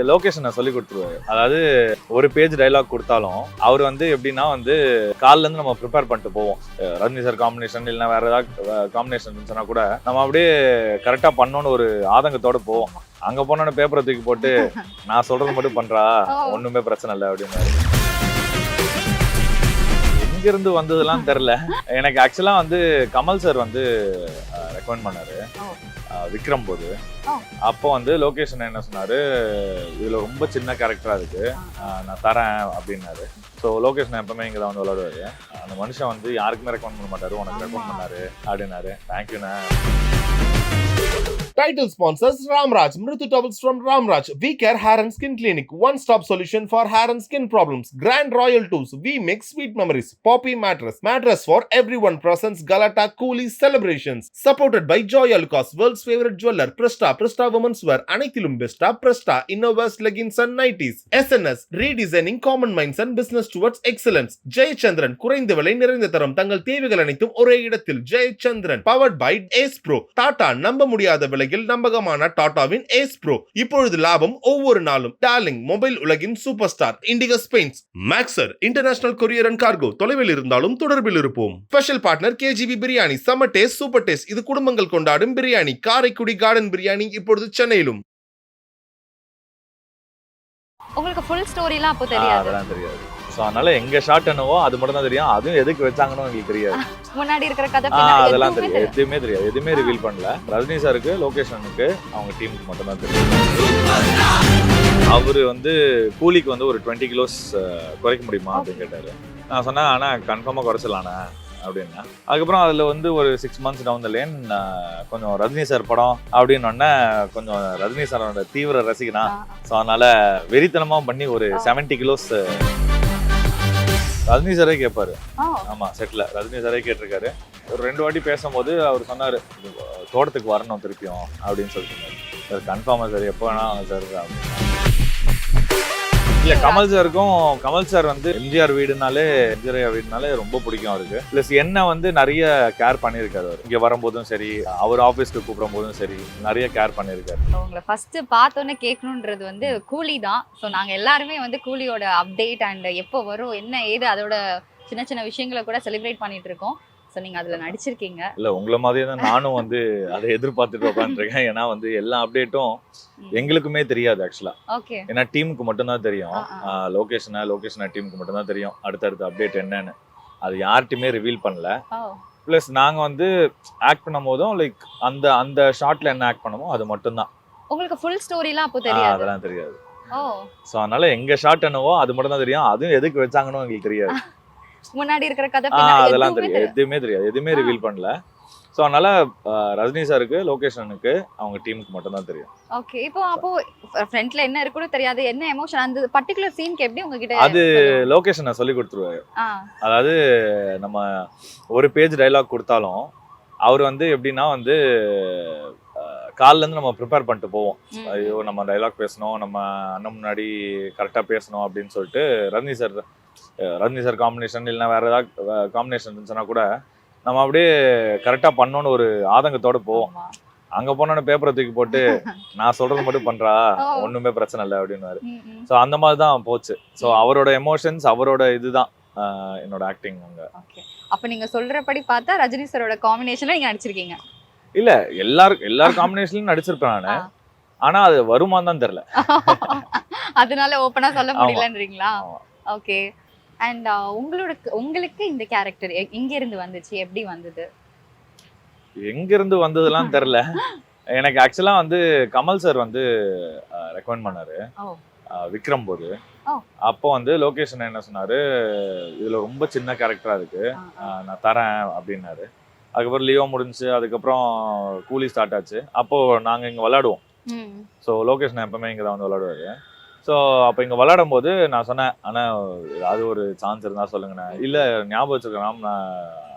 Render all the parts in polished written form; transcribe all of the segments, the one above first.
லொகேஷனை சொல்லி கொடுத்துருவாரு. அதாவது ஒரு பேஜ் டைலாக் கொடுத்தாலும் அவர் வந்து எப்படின்னா வந்து காலில இருந்து நம்ம ப்ரிப்பேர் பண்ணிட்டு போவோம். ரஜினி சார் காம்பினேஷன் இல்லைன்னா வேற ஏதாவது காம்பினேஷன் இருந்துச்சுன்னா கூட நம்ம அப்படியே கரெக்டா பண்ணணும்னு ஒரு ஆதங்கத்தோட போவோம். அங்க போனோன்னு பேப்பரை தூக்கி போட்டு நான் சொல்றது மட்டும் பண்றா, ஒண்ணுமே பிரச்சனை இல்லை அப்படின்னாரு. எங்கிருந்து வந்ததுலாம் தெரியல. எனக்கு ஆக்சுவலா வந்து கமல் சார் வந்து ரெக்கமெண்ட் பண்ணாரு விக்ரம் போது. அப்போ வந்து லொகேஷன் என்ன சொன்னாரு, இதுல ரொம்ப சின்ன கேரக்டரா இருக்கு, நான் தரேன் அப்படின்னாரு. ஸோ லொகேஷன் எப்பவுமே இங்கே தான் வந்து விளையாடுவாரு. அந்த மனுஷன் வந்து யாருக்குமே ரெக்கமெண்ட் பண்ண மாட்டாரு, உனக்கு ரெக்கமெண்ட் பண்ணாரு அப்படின்னாரு. தேங்க்யூண்ணா. Title sponsors Ramraj, Mritu Towels from Ramraj, We Care Hair and Skin Clinic, one-stop solution for hair and skin problems. Grand Royal Tools, We Make Sweet Memories, Poppy Mattress, mattress for everyone presents Galata Coolies celebrations. Supported by Joy Alucas, world's favorite jeweler, Presta Women's Wear, Anithilum Besta, Presta, Innova's Leggings and Nighties. SNS, redesigning common minds and business towards excellence. Jayachandran, குறைந்த விலை நிறைந்த தரம், தங்கள் தேவைகள் அனைத்தும் ஒரே இடத்தில். Jayachandran, powered by Ace Pro. Tata, நம்ப முடியாத விலை நம்பகமான டாடாவின் ஏஸ் ப்ரோ. இப்பொழுது லாபம் ஒவ்வொரு நாளும். டார்லிங், மொபைல் உலகின் super star, indicus paints. Maxar, international courier and cargo, தொலைவில் இருந்தாலும் தொடர்பில் இருப்போம். Special partner KGP biryani, summer taste, super taste, இது குடும்பங்கள் கொண்டாடும் பிரியாணி. காரைக்குடி கார்டன் பிரியாணி இப்பொழுது சென்னையிலும். உங்களுக்கு ஃபுல் ஸ்டோரிலாம் அப்போ தெரியாது? அதெல்லாம் தெரியாது. ஸோ அதனால எங்க ஷாட் என்னவோ அது மட்டும் தான் தெரியும். அதுவும் எதுக்கு வச்சாங்கன்னு எங்களுக்கு தெரியாது. முன்னாடி இருக்கிற கதை அதெல்லாம் தெரியாது, எதுவுமே தெரியாது, எதுவுமே ரிவீல் பண்ணல. ரஜினி சாருக்கு, லொகேஷனுக்கு, அவங்க டீமுக்கு மட்டும் தான் தெரியும். அவரு வந்து கூலிக்கு வந்து ஒரு 20 கிலோஸ் குறைக்க முடியுமா அப்படின்னு கேட்டாரு. நான் சொன்னேன், ஆனால் கன்ஃபார்மாக குறைச்சிடலாண்ணே அப்படின்னா. அதுக்கப்புறம் அதில் வந்து ஒரு 6 months டவுன் த லேன் கொஞ்சம் ரஜினி சார் படம் அப்படின்னொடனே கொஞ்சம் ரஜினி சாரோட தீவிர ரசிகனா. ஸோ அதனால வெறித்தனமாக பண்ணி ஒரு 70 கிலோஸ் ரஜினி சாரே கேட்பாரு. ஆமா, செட்ல ரஜினி சாரே கேட்டிருக்காரு. ஒரு 2 வாட்டி பேசும்போது அவர் சொன்னாரு, தோட்டத்துக்கு வரணும் திருப்பியும் அப்படின்னு சொல்லிட்டு. சார் கன்ஃபார்மா சார், எப்போ வேணா சார் அப்படின்னு. இல்ல, கமல் சார் வந்து எம்ஜிஆர் வீடுனாலே ரொம்ப பிடிக்கும் அவருக்கு. பிளஸ் என்ன வந்து நிறைய கேர் பண்ணியிருக்காரு. அவர் இங்க வரும்போதும் சரி, அவர் ஆபீஸ்க்கு கூப்பிடும் போதும் சரி, நிறைய கேர் பண்ணியிருக்காரு. உங்களை ஃபர்ஸ்ட் பார்த்தோன்னே கேட்கணுன்றது வந்து கூலி தான். ஸோ நாங்க எல்லாருமே வந்து கூலியோட அப்டேட் அண்ட் எப்போ வரும், என்ன ஏது, அதோட சின்ன சின்ன விஷயங்களை கூட செலிப்ரேட் பண்ணிட்டு இருக்கோம். ஸோ நீங்க அதுல நடிச்சிருக்கீங்க. இல்ல, உங்களை மாதிரியே தான் நானும் வந்து அதை எதிர்பார்த்துட்டு உட்காந்துருக்கேன். ஏன்னா வந்து எல்லா அப்டேட்டும் எங்களுக்குமே தெரியாது ஆக்சுவலா. ஓகே. ஏன்னா டீமுக்கு மட்டும்தான் தெரியும். லொகேஷனா டீமுக்கு மட்டும்தான் தெரியும் அடுத்தடுத்த அப்டேட் என்னன்னு. அது யார்கிட்டயுமே ரிவீல் பண்ணல. பிளஸ் நாங்க வந்து ஆக்ட் பண்ணும் போதும் லைக் அந்த ஷார்ட்ல என்ன ஆக்ட் பண்ணமோ அது மட்டும்தான். உங்களுக்கு ஃபுல் ஸ்டோரிலாம் அப்போ தெரியாது? அதெல்லாம் தெரியாது. ஸோ அதனால எங்க ஷார்ட் என்னவோ அது மட்டும் தான் தெரியும். அதுவும் எதுக்கு வச்சாங்கன்னு எங்களுக்கு தெரியாது. முன்னாடி இருக்கிற கதை அதெல்லாம் தெரியாது, எதுவுமே தெரியாது, எதுவுமே ரிவீல் பண்ணல. ஸோ அதனால ரஜினி சாருக்கு, லொகேஷனுக்கு, அவங்க டீமுக்கு மட்டும் தான் தெரியும். ஓகே. அப்போ ஃப்ரண்ட்ல என்ன இருக்குன்னு தெரியாது, என்ன எமோஷன் அந்த பர்టిక్యులர் சீனுக்கு எப்படி உங்ககிட்ட? அது லொகேஷனை சொல்லி கொடுத்துருவாரு. அதாவது நம்ம ஒரு பேஜ் டைலாக் கொடுத்தாலும் அவர் வந்து எப்படின்னா வந்து காலில இருந்து நம்ம ப்ரிப்பேர் பண்ணிட்டு போவோம். ஐயோ, நம்ம டைலாக் பேசணும், நம்ம அண்ணன் முன்னாடி கரெக்டா பேசணும் அப்படின்னு சொல்லிட்டு. ரஜினி சார் காம்பினேஷன் இல்லைன்னா வேற ஏதாவது காம்பினேஷன் இருந்துச்சுன்னா கூட நம்ம அப்படியே கரெக்டா பண்ணணும்னு ஒரு ஆதங்கத்தோட போவோம். அங்க போனோன்னு பேப்பரை தூக்கி போட்டு நான் சொல்றது மட்டும் பண்றா, ஒண்ணுமே பிரச்சனை இல்லை அப்படின்னாரு. ஸோ அந்த மாதிரி தான் போச்சு. ஸோ அவரோட எமோஷன்ஸ், அவரோட இதுதான் என்னோட ஆக்டிங் அங்க. அப்ப நீங்க சொல்றபடி பார்த்தா ரஜினி சாரோட காம்பினேஷன்ல நீங்க நடிச்சிருக்கீங்க? இல்ல, எல்லார் காம்பினேஷன்லயும் நடிச்சிருப்பேன் நானு. ஆனா அது வருமானு தான் தெரியல. அதனால ஓபனா சொல்ல முடியலன்றீங்களா? ஓகே. அண்ட் உங்களுக்கு இந்த கேரக்டர் எங்க இருந்து வந்துச்சு, எப்படி வந்தது? எங்க இருந்து வந்ததுலாம் தெரியல. எனக்கு ஆக்சுவலா வந்து கமல் சார் வந்து ரெக்கமெண்ட் பண்ணாரு விக்ரம் போது. அப்போ வந்து லொகேஷன் என்ன சொன்னாரு, இதுல ரொம்ப சின்ன கேரக்டரா இருக்கு, நான் தரேன் அப்படின்னாரு. அதுக்கப்புறம் லியோ முடிஞ்சு, அதுக்கப்புறம் கூலி ஸ்டார்ட் ஆச்சு. அப்போ நாங்க இங்க விளையாடுவோம். ஸோ லொகேஷன் எப்பவுமே இங்க தான் வந்து விளையாடுவாரு. ஸோ அப்போ இங்கே விளையாடும் போது நான் சொன்னேன், ஆனால் அது ஒரு சான்ஸ் இருந்தால் சொல்லுங்கண்ணே. இல்லை, ஞாபகம் வச்சுருக்கேன், நான்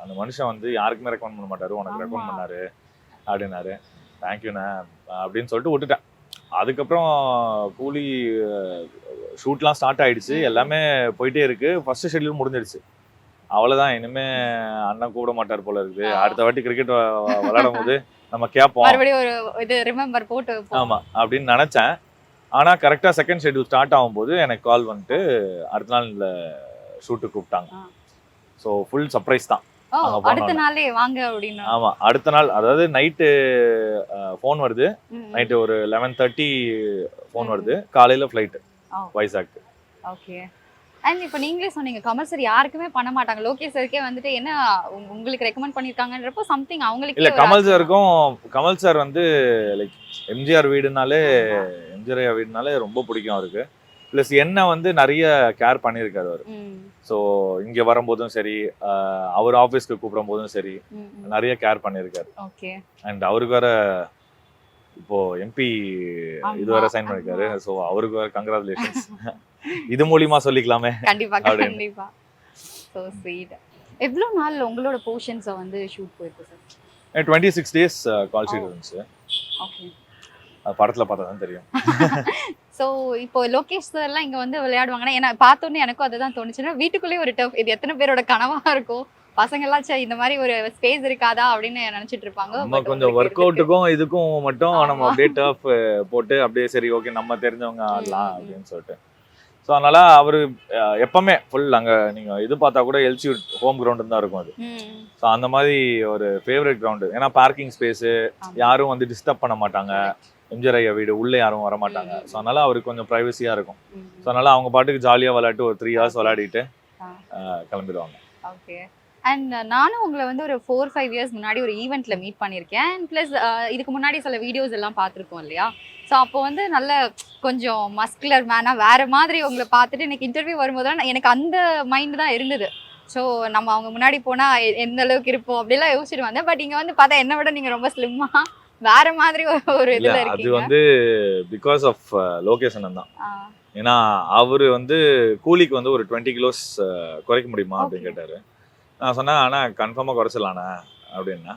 அந்த மனுஷன் வந்து யாருக்குமே ரெக்கமெண்ட் பண்ண மாட்டாரு, உனக்கு ரெக்கமெண்ட் பண்ணாரு அப்படின்னாரு. தேங்க்யூண்ணே அப்படின்னு சொல்லிட்டு விட்டுட்டேன். அதுக்கப்புறம் கூலி ஷூட்லாம் ஸ்டார்ட் ஆயிடுச்சு, எல்லாமே போயிட்டே இருக்கு. ஃபர்ஸ்ட் ஷெட்யூல் முடிஞ்சிடுச்சு. அவ்வளோதான், இனிமே அண்ணன் கூப்பிட மாட்டார் போல இருக்குது. அடுத்த வாட்டி கிரிக்கெட் விளையாடும் போது நம்ம கேட்போம், ஆமா அப்படின்னு நினைச்சேன். ஆனா கரெக்டா செகண்ட் ஷெட்யூல் ஸ்டார்ட் ஆகும்போது எனக்கு கால் வந்துட்டு அடுத்த நாள் ஷூட்டுக்கு கூப்பிட்டாங்க. ஸோ ஃபுல் சர்ப்ரைஸ் தான். அங்க அடுத்த போனோம். நாளே வாங்க அப்படின்னு. ஆமா, அடுத்த நாள் அதாவது நைட்டு ஃபோன் வருது. நைட்டு ஒரு 11:30 ஃபோன் வருது. காலையில ஃப்ளைட் வைசாக். ஓகே. அண்ட் இப்போ நீங்களே சொன்னீங்க கமல் சார் யாருக்குமே பண்ண மாட்டாங்க. லோகேஷ் சாருக்கே வந்துட்டு என்ன உங்களுக்கு ரெக்கமெண்ட் பண்ணிருக்காங்கன்றப்போ சம்திங் அவங்களுக்கு இல்ல கமல் சார் வந்து லைக் எம்ஜிஆர் வீடுனாலே ரொம்ப பிடிக்கும் அவருக்கு. ப்ளஸ் என்ன வந்து நிறைய கேர் பண்ணியிருக்காரு அவர். ஸோ இங்க வரும்போதும் சரி, அவர் ஆஃபீஸ்க்கு கூப்பிடும் போதும் சரி, நிறைய கேர் பண்ணியிருக்காரு. ஓகே. அண்ட் அவருக்கு வேற இப்போ எம்பி இது வேற சைன் பண்ணிருக்காரு. ஸோ அவருக்கு வேற கங்க்ராச்சுலேஷன்ஸ். இது மூலியமா சொல்லிக்கலாமே. கண்டிப்பா. So sweet. எவ்வளவு நாள் உங்களோட போர்ஷன்ஸை வந்து ஷூட் போயிருக்கு சார்? 26 days கால் ஷீட் இருந்துச்சு. ஓகே. படத்துல பார்த்தா தான் தெரியும். ஸோ இப்போ லோகேஷ் சார்லாம் இங்கே வந்து விளையாடுவாங்கன்னா ஏன்னா பார்த்தோன்னே எனக்கும் அதுதான் தோணுச்சுன்னா வீட்டுக்குள்ளேயே ஒரு டஃப் இது எத்தனை பேரோட கனவாக இருக்கும் பசங்கள்லாம் சே இந்த மாதிரி ஒரு ஸ்பேஸ் இருக்காதா அப்படின்னு நினைச்சிட்டு இருப்பாங்க. நம்ம கொஞ்சம் ஒர்க் அவுட்டுக்கும் இதுக்கும் மட்டும் நம்ம அப்படியே டஃப் போட்டு அப்படியே சரி ஓகே நம்ம தெரிஞ்சவங்க ஆடலாம் அப்படின்னு சொல்லிட்டு. ஸோ அதனால அவரு எப்பவுமே ஃபுல் அங்கே நீங்கள் இது பார்த்தா கூட எல்சி ஹோம் கிரவுண்டு தான் இருக்கும் அது. ஸோ அந்த மாதிரி ஒரு ஃபேவரட் கிரவுண்டு. ஏன்னா பார்க்கிங் ஸ்பேஸு யாரும் வந்து டிஸ்டர்ப் பண்ண மாட்டாங்க. எம்ஜிஆர் ஐயா வீடு உள்ளே யாரும் வர மாட்டாங்க. ஸோ அதனால அவருக்கு கொஞ்சம் ப்ரைவசியாக இருக்கும். ஸோ அதனால அவங்க பாட்டுக்கு ஜாலியாக விளையாட்டு ஒரு 3 hours விளையாடிட்டு கிளம்பிடுவாங்க. ஓகே. அண்ட் நானும் உங்களை வந்து ஒரு 4-5 years முன்னாடி ஒரு ஈவெண்ட்ல மீட் பண்ணியிருக்கேன். அண்ட் ப்ளஸ் இதுக்கு முன்னாடி சில வீடியோஸ் எல்லாம் பார்த்துருக்கோம் இல்லையா? ஸோ அப்போ வந்து நல்ல கொஞ்சம் மஸ்குலர் மேனாக வேற மாதிரி உங்களை பார்த்துட்டு எனக்கு இன்டர்வியூ வரும்போதெல்லாம் எனக்கு அந்த மைண்ட் தான் இருந்தது. ஸோ நம்ம அவங்க முன்னாடி போனால் எந்த அளவுக்கு இருப்போம் அப்படிலாம் யோசிச்சுட்டு வந்தேன். பட் இங்கே வந்து பார்த்தா என்னை விட நீங்கள் ரொம்ப ஸ்லிம்மாக வேற மாதிரி ஒரு இதுல அது இருக்கீங்க. வந்து பிகாஸ் ஆஃப் லோகேஷன் தான். ஏன்னா அவரு வந்து கூலிக்கு வந்து ஒரு 20 kilos குறைக்க முடியுமா அப்படின்னு கேட்டாரு. நான் சொன்னேன் ஆனா கன்ஃபார்மா குறைச்சிடலாண்ணா அப்படின்னா.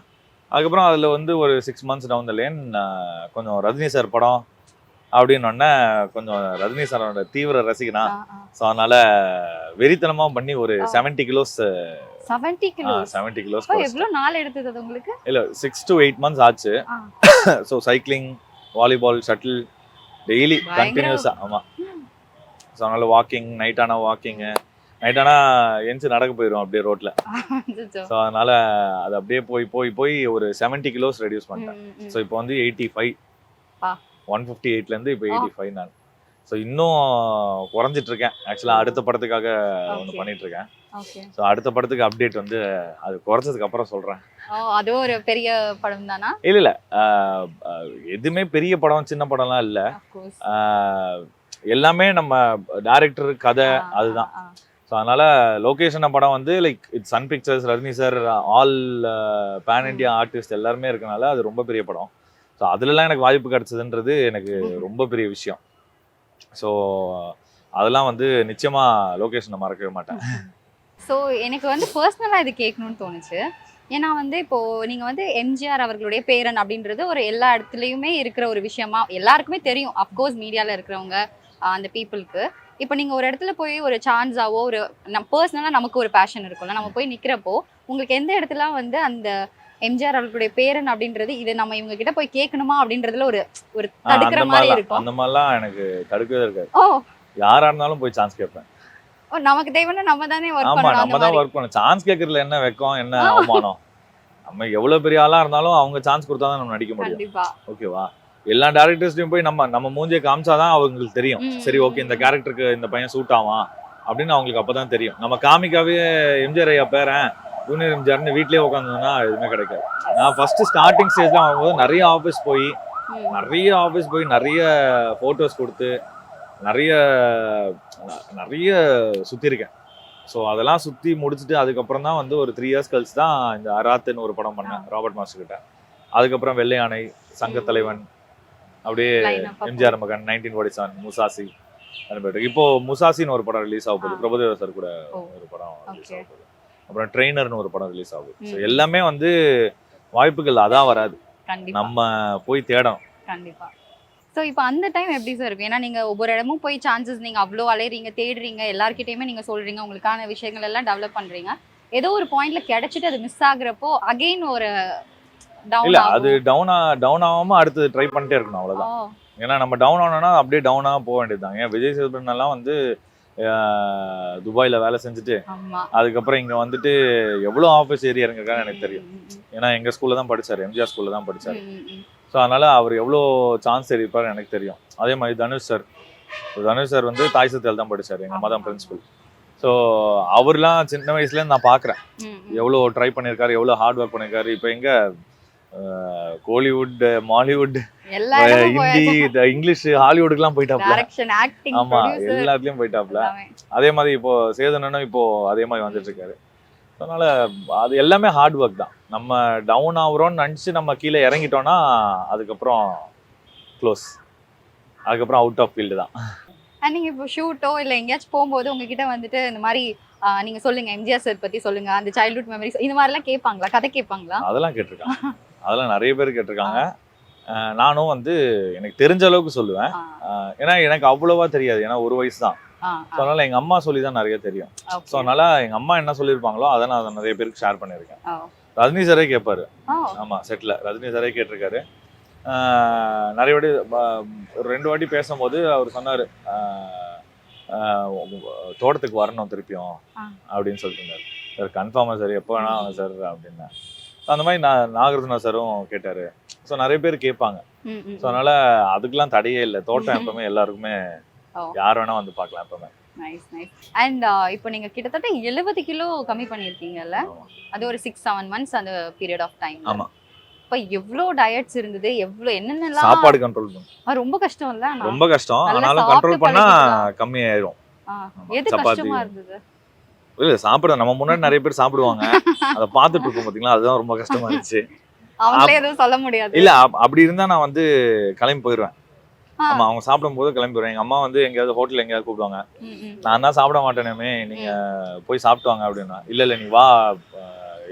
அதுக்கப்புறம் அதுல வந்து ஒரு 6 months டவுன் த லைன் கொஞ்சம் ரஜினி சார் படம் அப்படின்னு கொஞ்சம் ரஜினி சாரோட தீவிர ரசிகனா. ஸோ அதனால வெறித்தனமா பண்ணி ஒரு 70 kilos 70 kilos எவ்வளவு நாள் எடுத்தது அது உங்களுக்கு? இல்ல 6 to 8 months ஆச்சு. So cycling, volleyball, shuttle daily கண்டினியூஸா. ஆமா. ஸோ அதனால வாக்கிங், நைட் ஆனா எஞ்சி நடக்க போயிடும் அப்படியே ரோட்ல. ஸோ அதனால அது அப்படியே போய் ஒரு 70 kilos ரெடியூஸ் பண்ணிட்டேன். ஸோ இப்போ வந்து 85, 158ல இருந்து இப்போ 85 நான். ஸோ இன்னும் குறைஞ்சிட்டு இருக்கேன். ஆக்சுவலா அடுத்த படத்துக்காக ஒன்று பண்ணிட்டு இருக்கேன். ஸோ அடுத்த படத்துக்கு அப்டேட் வந்து அது குறைச்சதுக்கு அப்புறம் சொல்றேன். அது ஒரு பெரிய படம் தானா? இல்ல எதுவுமே பெரிய படம் சின்ன படம்லாம் இல்ல. எல்லாமே நம்ம டைரக்டர் கதை அதுதான். ஸோ அதனால லொகேஷன் படம் வந்து like it's Sun Pictures, Rajini sir, all pan India artist எல்லாருமே இருக்கனால அது ரொம்ப பெரிய படம். ஸோ அதுலலாம் எனக்கு வாய்ப்பு கிடைச்சதுன்றது எனக்கு ரொம்ப பெரிய விஷயம். ஸோ அதெல்லாம் வந்து நிச்சயமா லொகேஷனை மறக்கவே மாட்டேன். ஸோ எனக்கு வந்து பர்சனலாக இது கேட்கணும்னு தோணுச்சு. ஏன்னா வந்து இப்போ நீங்க வந்து எம்ஜிஆர் அவர்களுடைய பேரன் அப்படின்றது ஒரு எல்லா இடத்துலையுமே இருக்கிற ஒரு விஷயமா எல்லாருக்குமே தெரியும். அப்கோர்ஸ் மீடியாவில் இருக்கிறவங்க அந்த பீப்புளுக்கு இப்போ நீங்கள் ஒரு இடத்துல போய் ஒரு சான்ஸாவோ ஒரு பர்சனலாக நமக்கு ஒரு பேஷன் இருக்கும்ல, நம்ம போய் நிற்கிறப்போ உங்களுக்கு எந்த இடத்துல வந்து அந்த எம்ஜிஆர் அவர்களுடைய பேரன் அப்படின்றது இது நம்ம இவங்க கிட்ட போய் கேட்கணுமா அப்படின்றதுல ஒரு ஒரு தடுக்கிற மாதிரி இருக்கும். அந்த மாதிரிலாம் எனக்கு தடுக்கவே இருக்காது. யாரா இருந்தாலும் போய் சான்ஸ் கேட்பேன். நமக்கு தேவைன்னா நம்ம தானே ஒர்க் பண்ணணும். ஆமா, நம்ம தான் ஒர்க் பண்ணணும். சான்ஸ் கேட்கறதுல என்ன வெக்கம், என்ன அவமானம்? நம்ம எவ்வளவு பெரிய ஆளா இருந்தாலும் அவங்க சான்ஸ் கொடுத்தாதான் நம்ம நடிக்க முடியும். ஓகேவா? எல்லா டைரக்டர்ஸ்டையும் போய் நம்ம மூஞ்சியை காமிச்சாதான் அவங்களுக்கு தெரியும். சரி ஓகே இந்த கேரக்டருக்கு இந்த பையன் சூட் ஆவான் அப்படின்னு அவங்களுக்கு அப்பதான் தெரியும். நம்ம காமிக்காவே எம்ஜிஆர் ஐயா பேரன் ஜூனியர் எம்ஜிஆர்னு வீட்லயே உட்காந்துன்னா எதுவுமே கிடைக்காது. நான் ஃபர்ஸ்ட் ஸ்டார்டிங் ஸ்டேஜ்ல ஆகும்போது நிறைய ஆஃபீஸ் போய் நிறைய போட்டோஸ் கொடுத்து நிறைய சுத்தி இருக்கேன். ஸோ அதெல்லாம் சுத்தி முடிச்சுட்டு அதுக்கப்புறம் தான் வந்து ஒரு 3 years கழிச்சு தான் இந்த அராத்துன்னு ஒரு படம் பண்ணேன் ராபர்ட் மாஸ்டர் கிட்ட. அதுக்கப்புறம் வெள்ளை யானை, சங்கத்தலைவன், அப்படியே எம்ஜிஆர் மகன், 1947, முசாசி. இப்போ முசாசின்னு ஒரு படம் ரிலீஸ் ஆக போகுது. பிரபுதேவா சார் கூட ஒரு படம் ரிலீஸ் ஆக போகுது. அப்புறம் ட்ரெயினர்னு ஒரு படம் ரிலீஸ் ஆகுது. ஸோ எல்லாமே வந்து வாய்ப்புகள் அதான் வராது, நம்ம போய் தேடணும். கண்டிப்பா. ஸோ இப்போ அந்த டைம் எப்படி சார் இருக்கும்? ஏன்னா நீங்கள் ஒவ்வொரு இடமும் போய் சான்சஸ் நீங்கள் அவ்வளோ அலையிறீங்க, தேடுறீங்க, எல்லாருக்கிட்டையுமே நீங்கள் சொல்கிறீங்க, உங்களுக்கான விஷயங்கள் எல்லாம் டெவலப் பண்ணுறீங்க. ஏதோ ஒரு பாயிண்ட்ல கிடைச்சிட்டு அது மிஸ் ஆகுறப்போ அகைன் ஒரு இல்ல அது டவுன் ஆகாம அடுத்து ட்ரை பண்ணிட்டே இருக்கணும், அவ்வளவுதான். ஏன்னா நம்ம டவுன் ஆனோம்னா அப்படியே டவுனாக போக வேண்டியதுதான். ஏன் விஜய் சேதுபதி எல்லாம் வந்து துபாயில வேலை செஞ்சுட்டு ஆமா. அதுக்கப்புறம் இங்க வந்துட்டு எவ்வளோ ஆஃபீஸ் ஏறி இறங்கிருக்கான்னு எனக்கு தெரியும். ஏன்னா எங்க ஸ்கூல்ல தான் படிச்சாரு, எம்ஜிஆர் ஸ்கூல்ல தான் படிச்சாரு. ஸோ அதனால அவர் எவ்வளோ சான்ஸ் இருப்பாரு எனக்கு தெரியும். அதே மாதிரி தனுஷ் சார் வந்து தாய் சத்தியால் தான் படிச்சாரு, எங்க அம்மா தான் பிரின்சிபல். ஸோ அவர்லாம் சின்ன வயசுலேருந்து நான் பார்க்குறேன் எவ்வளோ ட்ரை பண்ணியிருக்காரு, எவ்வளோ ஹார்ட் ஒர்க் பண்ணியிருக்காரு. இப்போ எங்க கோலிவுட், மாலிவுட், ஹிந்தி, இங்கிலீஷ், ஹாலிவுட்டுக்குலாம் போயிட்டாப்ல. ஆமா, எல்லாத்துலயும் போயிட்டாப்ல. அதே மாதிரி இப்போ சேதனனும் இப்போ அதே மாதிரி வந்துட்டு இருக்காரு. அதனால அது எல்லாமே ஹார்ட் ஒர்க் தான். நம்ம டவுன் ஆகுறோம்னு நினச்சி நம்ம கீழே இறங்கிட்டோம்னா அதுக்கப்புறம் க்ளோஸ், அதுக்கப்புறம் அவுட் ஆஃப் ஃபீல்டு தான். நீங்க இப்போ ஷூட்டோ இல்லை எங்கேயாச்சும் போகும்போது உங்ககிட்ட வந்துட்டு இந்த மாதிரி நீங்க சொல்லுங்க எம்ஜிஆர் சார் பத்தி சொல்லுங்க, அந்த சைல்ட்ஹுட் மெமரிஸ் இந்த மாதிரிலாம் கேட்பாங்களா, கதை கேட்பாங்களா? அதெல்லாம் கேட்டிருக்காங்க, அதெல்லாம் நிறைய பேர் கேட்டிருக்காங்க. நானும் வந்து எனக்கு தெரிஞ்ச அளவுக்கு சொல்லுவேன். ஏன்னா எனக்கு அவ்வளவா தெரியாது, ஏன்னா ஒரு வயசு தான். ஸோ அதனால எங்க அம்மா சொல்லி தான் நிறைய தெரியும். ஸோ அதனால எங்க அம்மா என்ன சொல்லியிருப்பாங்களோ அதை நான் நிறைய பேருக்கு ஷேர் பண்ணியிருக்கேன். ரஜினி சாரே கேட்பாரு. ஆமா, செட்ல ரஜினி சாரே கேட்டிருக்காரு. நிறைய வாட்டி ஒரு 2 வாட்டி பேசும்போது அவர் சொன்னாரு தோட்டத்துக்கு வரணும் திருப்பியும் அப்படின்னு சொல்லிட்டு இருந்தாரு. சார் கன்ஃபார்மா சார், எப்போ வேணா சார் அப்படின்னா. அந்த மாதிரி நாகார்ஜுனா சாரும் கேட்டாரு. ஸோ நிறைய பேர் கேட்பாங்க. ஸோ அதனால அதுக்கெல்லாம் தடையே இல்லை. தோட்டம் எப்பவுமே எல்லாருக்குமே யார் வேணா வந்து பார்க்கலாம் எப்பவுமே. Nice nice. அண்ட் இப்போ நீங்க கிட்டத்தட்ட 70 கிலோ கம்மி பண்ணிருக்கீங்கல்ல, அது ஒரு 6-7 months அந்த பீரியட் ஆஃப் டைம். ஆமா. இப்போ எவ்வளோ டயட்ஸ் இருந்தது, எவ்வளோ என்னென்னலாம் சாப்பாடு கண்ட்ரோல் பண்ணணும். ரொம்ப கஷ்டம் இல்ல? ரொம்ப கஷ்டம். ஆனாலும் கண்ட்ரோல் பண்ணா கம்மி ஆயிரும். எது கஷ்டமா இருந்தது? இல்ல சாப்பிட நம்ம முன்னாடி நிறைய பேர் சாப்பிடுவாங்க, அதை பார்த்துட்டு இருக்கோம் பாத்தீங்களா, அதுதான் ரொம்ப கஷ்டமா இருந்துச்சு. அவங்களே எதுவும் சொல்ல முடியாது. இல்ல அப்படி இருந்தா நான் வந்து கிளம்பி போயிடுவேன். ஆமா, அவங்க சாப்பிடும் போது கிளம்பி போயிடுவேன். எங்க அம்மா வந்து எங்கேயாவது ஹோட்டல் எங்கேயாவது கூப்பிடுவாங்க. நான் தான் சாப்பிட மாட்டேனே, நீங்க போய் சாப்பிட்டு வாங்க அப்படின்னா. இல்ல நீ வா,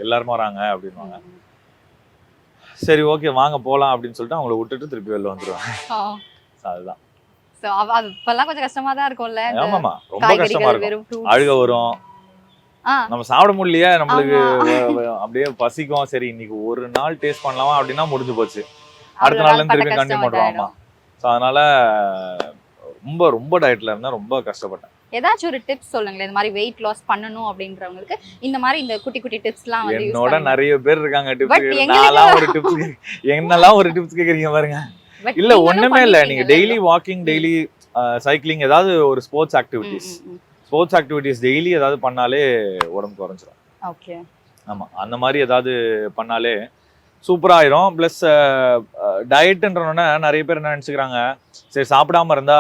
எல்லாருமே வராங்க அப்படின்வாங்க. சரி ஓகே வாங்க போலாம் அப்படின்னு சொல்லிட்டு அவங்கள விட்டுட்டு திருப்பி வெளில வந்துருவாங்க. அதுதான். சோ அப்பெல்லாம் கொஞ்சம் கஷ்டமா தான் இருக்கும்ல. ஆமாமா, ரொம்ப கஷ்டமா இருக்கும். அழுக வரும். நம்ம சாப்பிட முடியலையே, நம்மளுக்கு அப்படியே பசிக்கும். சரி இன்னைக்கு ஒரு நாள் டேஸ்ட் பண்ணலாமா அப்படின்னா முடிஞ்சு போச்சு. அடுத்த நாள்ல இருந்து திருப்பி கண்டினியூ பண்ணுவோம். ஸோ அதனால ரொம்ப ரொம்ப டயட்ல இருந்தா ரொம்ப கஷ்டப்பட்டேன். ஏதாச்சும் ஒரு டிப்ஸ் சொல்லுங்களேன், இந்த மாதிரி வெயிட் லாஸ் பண்ணணும் அப்படின்றவங்களுக்கு இந்த மாதிரி இந்த குட்டி குட்டி டிப்ஸ்லாம் வந்து என்னோட நிறைய பேர் இருக்காங்க டிப்ஸ். நான்லாம் ஒரு டிப்ஸ், என்னெல்லாம் ஒரு டிப்ஸ் கேக்குறீங்க பாருங்க. இல்ல ஒண்ணுமே இல்ல, நீங்க டெய்லி வாக்கிங், டெய்லி சைக்கிளிங், ஏதாவது ஒரு ஸ்போர்ட்ஸ் ஆக்டிவிட்டிஸ் டெய்லி ஏதாவது பண்ணாலே உடம்பு குறைஞ்சிரும். ஓகே. ஆமா, அந்த மாதிரி ஏதாவது பண்ணாலே சூப்பரா ஆயிரும். பிளஸ் டயட்ன்றோன்னா நிறைய பேர் என்ன நினைச்சுக்கிறாங்க, சரி சாப்பிடாம இருந்தா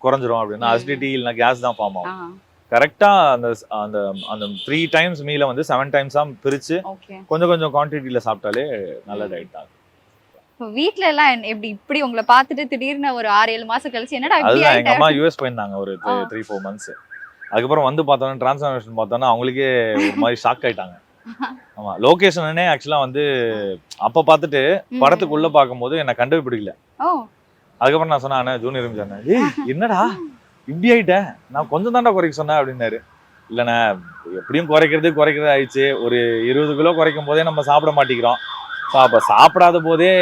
குறைஞ்சிரும் அப்படின்னா அசிடிட்டி இல்லைன்னா கேஸ் தான் ஃபார்ம் ஆகும். கரெக்டா அந்த அந்த அந்த 3 times மீல வந்து 7 times பிரிச்சு கொஞ்சம் கொஞ்சம் குவான்டிட்டியில சாப்பிட்டாலே நல்ல டயட் தான். வீட்ல எல்லாம் எப்படி இப்படி உங்களை பார்த்துட்டு திடீர்னு ஒரு 6-7 மாசம் கழிச்சு என்னடா இப்படி அதுதான், ஆயிட்ட? எங்க அம்மா யூஎஸ் போயிருந்தாங்க ஒரு 3-4 months. அதுக்கப்புறம் வந்து பார்த்தோன்னா டிரான்ஸ்ஃபர்மேஷன் பார்த்தோன்னா அவங்களுக்கே ஒரு மாதிரி ஷாக் ஆயிட்டாங்க. ஆமா, லொகேஷனே ஆக்சுவலா வந்து அப்ப பார்த்துட்டு படத்துக்குள்ள பார்க்கும்போது என்ன கண்டே பிடிக்கல. அதுக்கப்புறம் நான் சொன்னேன் ஜூனியர் எம்ஜிஆர், ஏய் என்னடா இப்படி ஆயிட்ட, நான் கொஞ்சம் தாண்டா குறைக்க சொன்னேன் அப்படின்னாரு. இல்லைண்ணா எப்படியும் குறைக்கிறது ஆயிடுச்சு, ஒரு 20 கிலோ குறைக்கும் போதே நம்ம சாப்பிட மாட்டேங்கிறோம். ஸோ அப்போ சாப்பிடாத போதே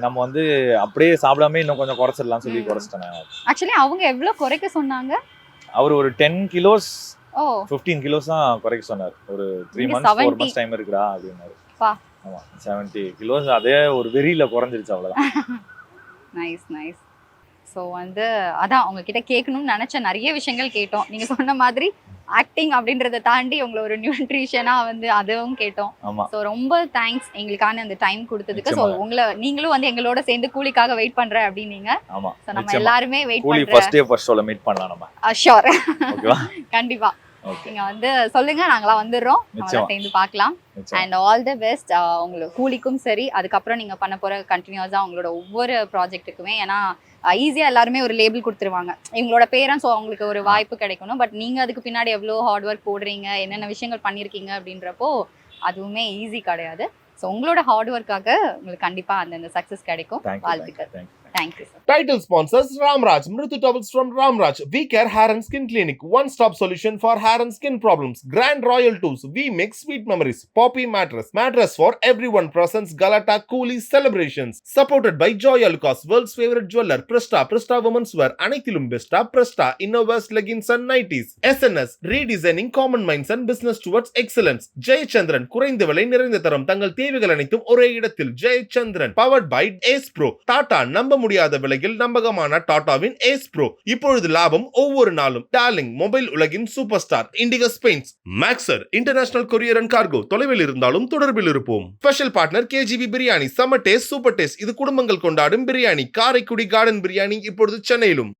நம்ம வந்து அப்படியே சாப்பிடாம இன்னும் கொஞ்சம் குறைச்சிடலாம் சொல்லி குறைச்சிட்டேன். ஆக்சுவலி அவங்க எவ்வளவு குறைக்க சொன்னாங்க? அவர் ஒரு 10 kilos 15 kilos தான் குறைக்க சொன்னார். ஒரு 3 months 4 months டைம் இருக்குடா அப்படின்னாரு. ஆமா, 70 kilos அதே ஒரு வெறியில குறைஞ்சிருச்சு, அவ்வளவுதான். Nice nice. ஸோ வந்து அதான் உங்ககிட்ட கேட்கணும்னு நினைச்ச நிறைய விஷயங்கள் கேட்டோம். நீங்க சொன்ன மாதிரி ஆக்டிங் அப்படின்றத தாண்டி உங்களை ஒரு நியூட்ரிஷனா வந்து அதுவும் கேட்டோம். ஸோ ரொம்ப தேங்க்ஸ் எங்களுக்கான அந்த டைம் கொடுத்ததுக்கு. ஸோ உங்களை நீங்களும் வந்து எங்களோட சேர்ந்து கூலிக்காக வெயிட் பண்றேன் அப்படின்னீங்க. ஸோ நம்ம எல்லாருமே வெயிட் கூலி ஃபர்ஸ்ட் டே ஃபர்ஸ்ட் ஷோல மீட் பண்ணலாம் நம்ம. ஷூர், ஓகேவா? கண்டிப்பா நீங்க வந்து சொல்லுங்க, நாங்களாம் வந்துடுறோம், நம்ம சேர்ந்து பார்க்கலாம். அண்ட் ஆல் தி பெஸ்ட் உங்களுக்கு கூலிக்கும் சரி, அதுக்கப்புறம் நீங்க பண்ண போற கண்டினியூஸா உங்களோட ஒவ்வொரு ப்ராஜெக்ட்டுக்குமே. ஏன்னா ஈஸியா எல்லாருமே ஒரு லேபிள் கொடுத்துருவாங்க இவங்களோட பேரன், ஸோ அவங்களுக்கு ஒரு வாய்ப்பு கிடைக்கணும். பட் நீங்க அதுக்கு பின்னாடி எவ்வளோ ஹார்ட் ஒர்க் போடுறீங்க, என்னென்ன விஷயங்கள் பண்ணியிருக்கீங்க அப்படின்றப்போ அதுவுமே ஈஸி கிடையாது. ஸோ உங்களோட ஹார்ட் ஒர்க்காக உங்களுக்கு கண்டிப்பா அந்த சக்ஸஸ் கிடைக்கும். வாழ்த்துக்கள். Thank you sir. Title sponsors Ramraj, Mritu Towels from Ramraj, We Care Hair and Skin Clinic, one-stop solution for hair and skin problems. Grand Royal Tours, We Make Sweet Memories, Poppy Mattress, mattress for everyone presents Galata Cooley celebrations. Supported by Joy Alucas, world's favorite jeweler, Presta Women's Wear, Anaithilum Besta, Presta, Innovest Leggings and Nighties. SNS, redesigning common minds and business towards excellence. Jayachandran, குறைந்த விலை நிறைந்த தரம் தங்கள் தேவைகள் அனைத்தும் ஒரே இடத்தில். Jayachandran, powered by Ace Pro. Tata, நம்ப முடியாத விலையில் நம்பகமான டாடாவின் ஏஸ் ப்ரோ. இப்பொழுது லாபம் ஒவ்வொரு நாளும். டார்லிங், மொபைல் உலகின் super star. Indicus paints. Maxar, international courier and cargo. தொலைவில் இருந்தாலும் தொடர்பில் இருப்போம். Special partner KGP biryani. Summer taste, super taste. இது குடும்பங்கள் கொண்டாடும் பிரியாணி. காரைக்குடி கார்டன் பிரியாணி இப்பொழுது சென்னையிலும்.